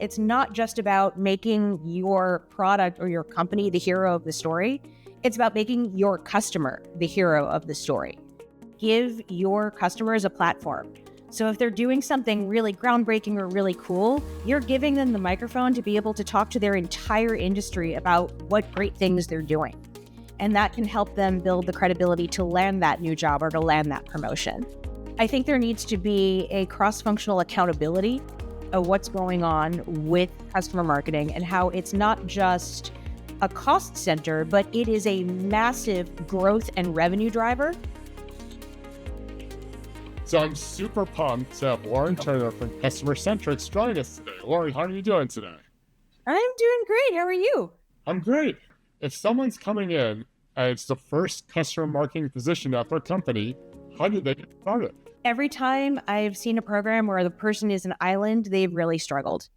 it's not just about making your product or your company the hero of the story. It's about making your customer the hero of the story. Give your customers a platform. So if they're doing something really groundbreaking or really cool, you're giving them the microphone to be able to talk to their entire industry about what great things they're doing. And that can help them build the credibility to land that new job or to land that promotion. I think there needs to be a cross-functional accountability of what's going on with customer marketing and how it's not just a cost center, but it is a massive growth and revenue driver. So I'm super pumped to have Lauren Turner from Customer Centrics join us today. Lauren, how are you doing today? I'm doing great. How are you? I'm great. If someone's coming in and it's the first customer marketing position at their company, how do they get started? Every time I've seen a program where the person is an island, they've really struggled.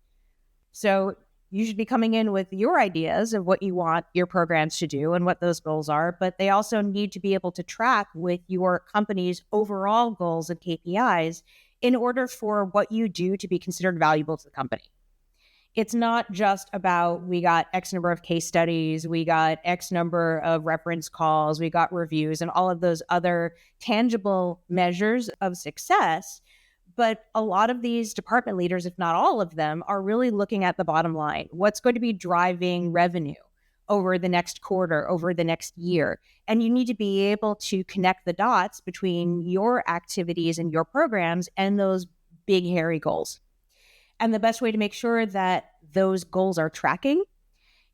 So you should be coming in with your ideas of what you want your programs to do and what those goals are, but they also need to be able to track with your company's overall goals and KPIs in order for what you do to be considered valuable to the company. It's not just about we got X number of case studies, we got X number of reference calls, we got reviews and all of those other tangible measures of success. But a lot of these department leaders, if not all of them, are really looking at the bottom line. What's going to be driving revenue over the next quarter, over the next year? And you need to be able to connect the dots between your activities and your programs and those big, hairy goals. And the best way to make sure that those goals are tracking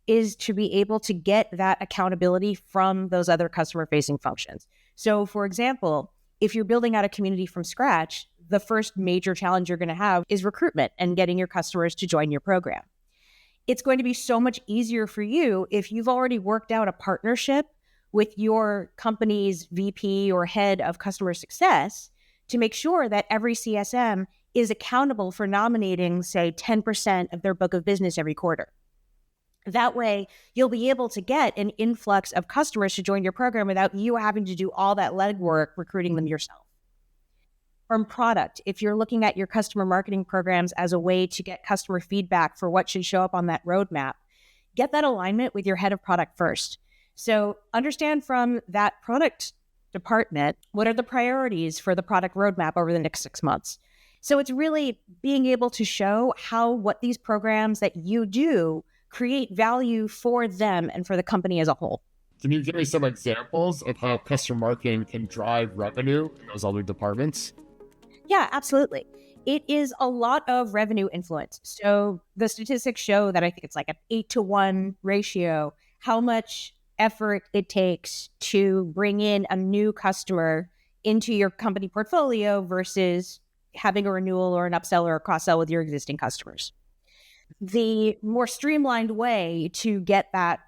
is to be able to get that accountability from those other customer-facing functions. So, for example, if you're building out a community from scratch, the first major challenge you're going to have is recruitment and getting your customers to join your program. It's going to be so much easier for you if you've already worked out a partnership with your company's VP or head of customer success to make sure that every CSM is accountable for nominating, say, 10% of their book of business every quarter. That way, you'll be able to get an influx of customers to join your program without you having to do all that legwork recruiting them yourself. From product, if you're looking at your customer marketing programs as a way to get customer feedback for what should show up on that roadmap, get that alignment with your head of product first. So understand from that product department, what are the priorities for the product roadmap over the next 6 months? So it's really being able to show how what these programs that you do create value for them and for the company as a whole. Can you give me some examples of how customer marketing can drive revenue in those other departments? Yeah, absolutely. It is a lot of revenue influence. So the statistics show that I think it's like an 8-to-1 ratio, how much effort it takes to bring in a new customer into your company portfolio versus having a renewal or an upsell or a cross-sell with your existing customers. The more streamlined way to get that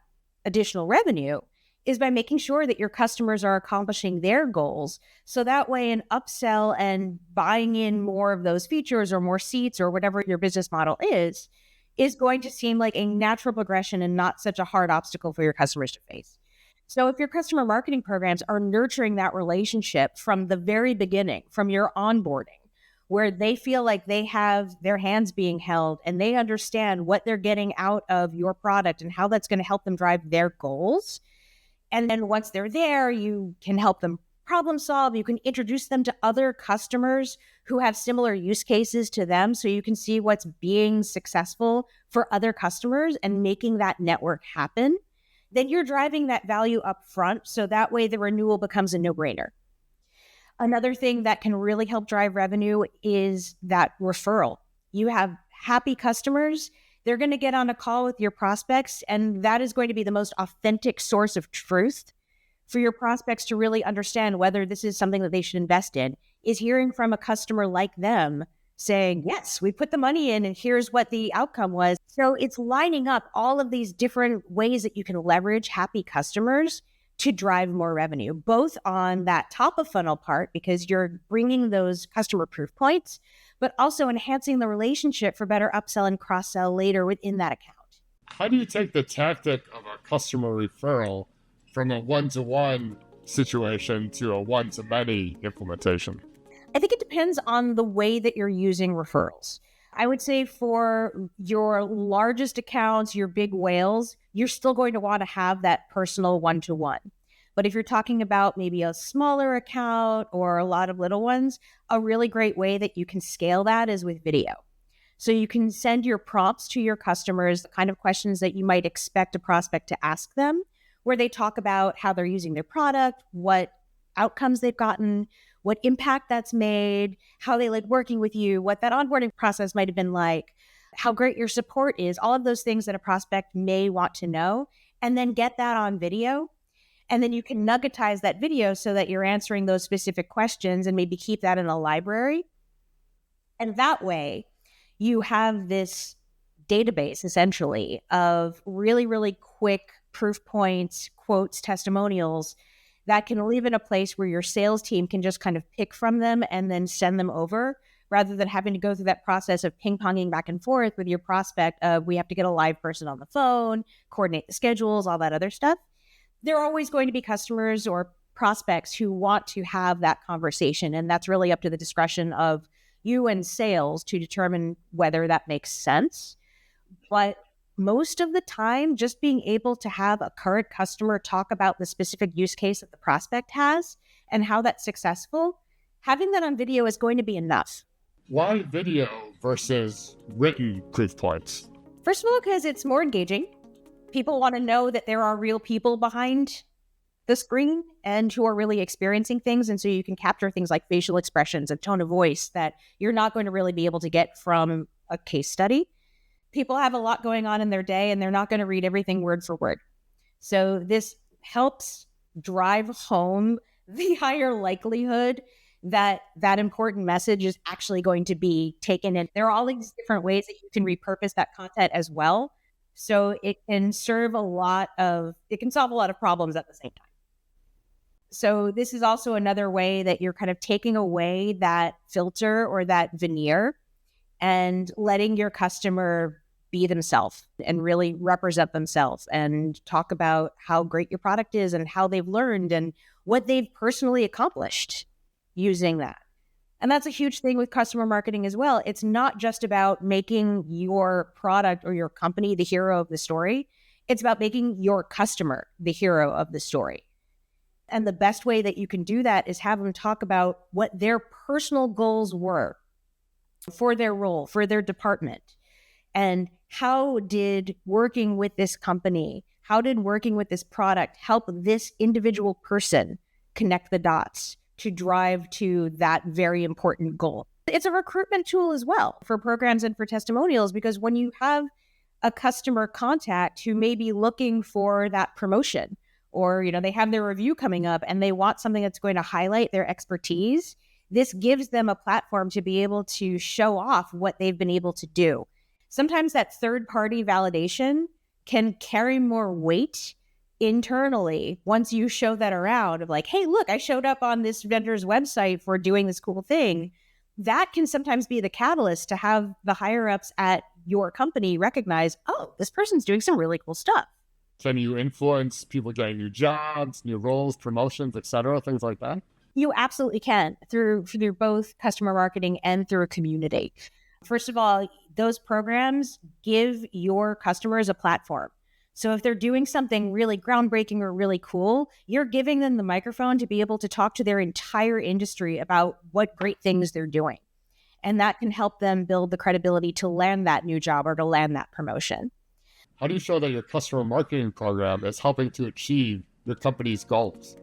additional revenue is by making sure that your customers are accomplishing their goals. So that way an upsell and buying in more of those features or more seats or whatever your business model is going to seem like a natural progression and not such a hard obstacle for your customers to face. So if your customer marketing programs are nurturing that relationship from the very beginning, from your onboarding, where they feel like they have their hands being held and they understand what they're getting out of your product and how that's going to help them drive their goals. And then once they're there, you can help them problem solve. You can introduce them to other customers who have similar use cases to them so you can see what's being successful for other customers and making that network happen. Then you're driving that value up front so that way the renewal becomes a no-brainer. Another thing that can really help drive revenue is that referral. You have happy customers, they're going to get on a call with your prospects, and that is going to be the most authentic source of truth for your prospects to really understand whether this is something that they should invest in, is hearing from a customer like them saying, yes, we put the money in and here's what the outcome was. So it's lining up all of these different ways that you can leverage happy customers to drive more revenue, both on that top of funnel part, because you're bringing those customer proof points, but also enhancing the relationship for better upsell and cross-sell later within that account. How do you take the tactic of a customer referral from a one-to-one situation to a one-to-many implementation? I think it depends on the way that you're using referrals. I would say for your largest accounts, your big whales, you're still going to want to have that personal one-to-one. But if you're talking about maybe a smaller account or a lot of little ones, a really great way that you can scale that is with video. So you can send your prompts to your customers, the kind of questions that you might expect a prospect to ask them, where they talk about how they're using their product, what outcomes they've gotten, what impact that's made, how they like working with you, what that onboarding process might have been like, how great your support is, all of those things that a prospect may want to know, and then get that on video. And then you can nuggetize that video so that you're answering those specific questions and maybe keep that in a library. And that way, you have this database essentially of really, really quick proof points, quotes, testimonials that can live in a place where your sales team can just kind of pick from them and then send them over rather than having to go through that process of ping-ponging back and forth with your prospect of we have to get a live person on the phone, coordinate the schedules, all that other stuff. There are always going to be customers or prospects who want to have that conversation, and that's really up to the discretion of you and sales to determine whether that makes sense. But most of the time, just being able to have a current customer talk about the specific use case that the prospect has and how that's successful, having that on video is going to be enough. Why video versus written proof points? First of all, because it's more engaging. People want to know that there are real people behind the screen and who are really experiencing things. And so you can capture things like facial expressions and tone of voice that you're not going to really be able to get from a case study. People have a lot going on in their day and they're not going to read everything word for word. So this helps drive home the higher likelihood that that important message is actually going to be taken in. There are all these different ways that you can repurpose that content as well. So it can solve a lot of problems at the same time. So this is also another way that you're kind of taking away that filter or that veneer and letting your customer be themselves and really represent themselves and talk about how great your product is and how they've learned and what they've personally accomplished using that. And that's a huge thing with customer marketing as well. It's not just about making your product or your company the hero of the story. It's about making your customer the hero of the story. And the best way that you can do that is have them talk about what their personal goals were for their role, for their department. And how did working with this company, how did working with this product help this individual person connect the dots to drive to that very important goal? It's a recruitment tool as well for programs and for testimonials, because when you have a customer contact who may be looking for that promotion, or they have their review coming up and they want something that's going to highlight their expertise, this gives them a platform to be able to show off what they've been able to do. Sometimes that third-party validation can carry more weight internally once you show that around of like, hey, look, I showed up on this vendor's website for doing this cool thing. That can sometimes be the catalyst to have the higher ups at your company recognize, oh, this person's doing some really cool stuff. Can you influence people getting new jobs, new roles, promotions, etc., things like that? You absolutely can through both customer marketing and through a community. First of all, those programs give your customers a platform. So if they're doing something really groundbreaking or really cool, you're giving them the microphone to be able to talk to their entire industry about what great things they're doing. And that can help them build the credibility to land that new job or to land that promotion. How do you show that your customer marketing program is helping to achieve your company's goals?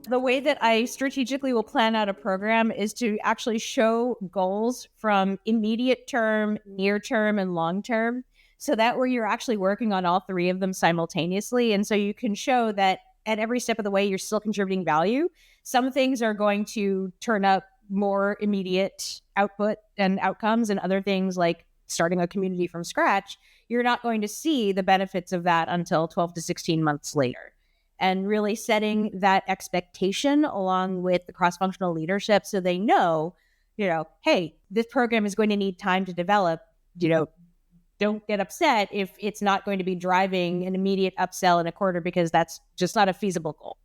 The way that I strategically will plan out a program is to actually show goals from immediate term, near term, and long term. So that way you're actually working on all three of them simultaneously. And so you can show that at every step of the way, you're still contributing value. Some things are going to turn up more immediate output and outcomes, and other things like starting a community from scratch, you're not going to see the benefits of that until 12 to 16 months later. And really setting that expectation along with the cross-functional leadership so they know, hey, this program is going to need time to develop. Don't get upset if it's not going to be driving an immediate upsell in a quarter, because that's just not a feasible goal.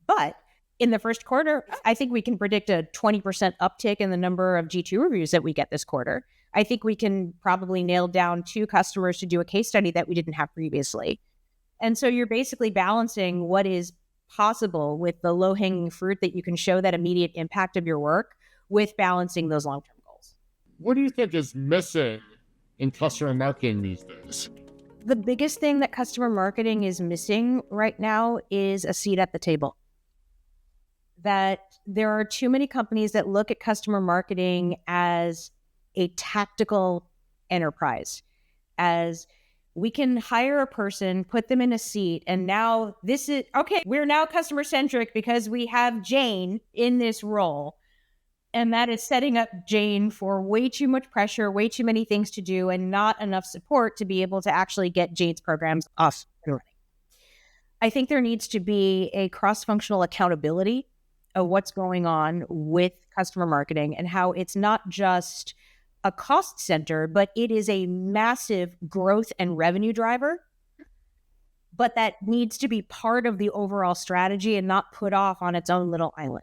But in the first quarter, I think we can predict a 20% uptick in the number of G2 reviews that we get this quarter. I think we can probably nail down 2 customers to do a case study that we didn't have previously. And so you're basically balancing what is possible with the low-hanging fruit that you can show that immediate impact of your work with balancing those long-term goals. What do you think is missing in customer marketing these days? The biggest thing that customer marketing is missing right now is a seat at the table. That there are too many companies that look at customer marketing as a tactical enterprise, as we can hire a person, put them in a seat, and now this is, okay, we're now customer centric because we have Jane in this role. And that is setting up Jane for way too much pressure, way too many things to do, and not enough support to be able to actually get Jane's programs off and running. I think there needs to be a cross-functional accountability of what's going on with customer marketing and how it's not just a cost center, but it is a massive growth and revenue driver, but that needs to be part of the overall strategy and not put off on its own little island.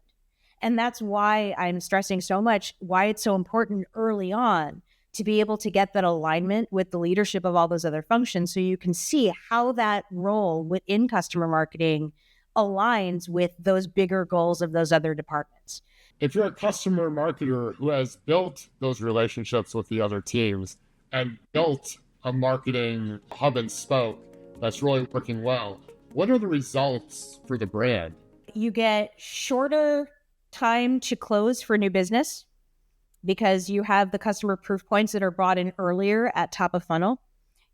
And that's why I'm stressing so much why it's so important early on to be able to get that alignment with the leadership of all those other functions so you can see how that role within customer marketing aligns with those bigger goals of those other departments. If you're a customer marketer who has built those relationships with the other teams and built a marketing hub and spoke that's really working well, what are the results for the brand? You get shorter time to close for new business because you have the customer proof points that are brought in earlier at top of funnel.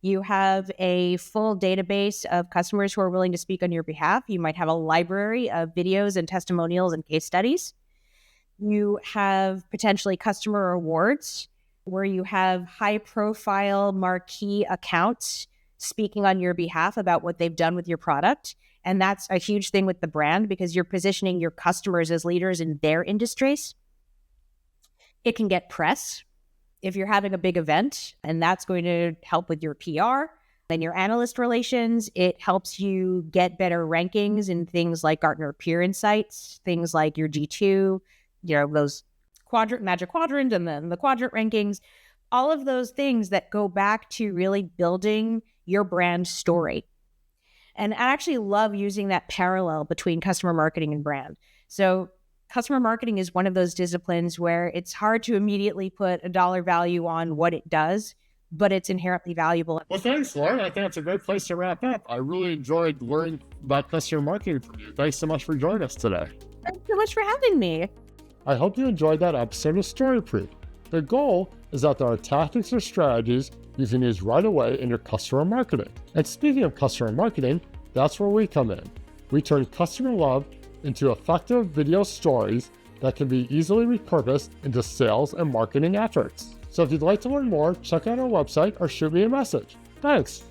You have a full database of customers who are willing to speak on your behalf. You might have a library of videos and testimonials and case studies. You have potentially customer awards where you have high profile marquee accounts speaking on your behalf about what they've done with your product. And that's a huge thing with the brand because you're positioning your customers as leaders in their industries. It can get press if you're having a big event, and that's going to help with your PR and your analyst relations. It helps you get better rankings in things like Gartner Peer Insights, things like your G2, those Magic Quadrant, and then the quadrant rankings, all of those things that go back to really building your brand story. And I actually love using that parallel between customer marketing and brand. So customer marketing is one of those disciplines where it's hard to immediately put a dollar value on what it does, but it's inherently valuable. Well, thanks, Lauren. I think that's a great place to wrap up. I really enjoyed learning about customer marketing from you. Thanks so much for joining us today. Thanks so much for having me. I hope you enjoyed that episode of StoryProof. The goal is that there are tactics or strategies you can use right away in your customer marketing. And speaking of customer marketing, that's where we come in. We turn customer love into effective video stories that can be easily repurposed into sales and marketing efforts. So if you'd like to learn more, check out our website or shoot me a message. Thanks.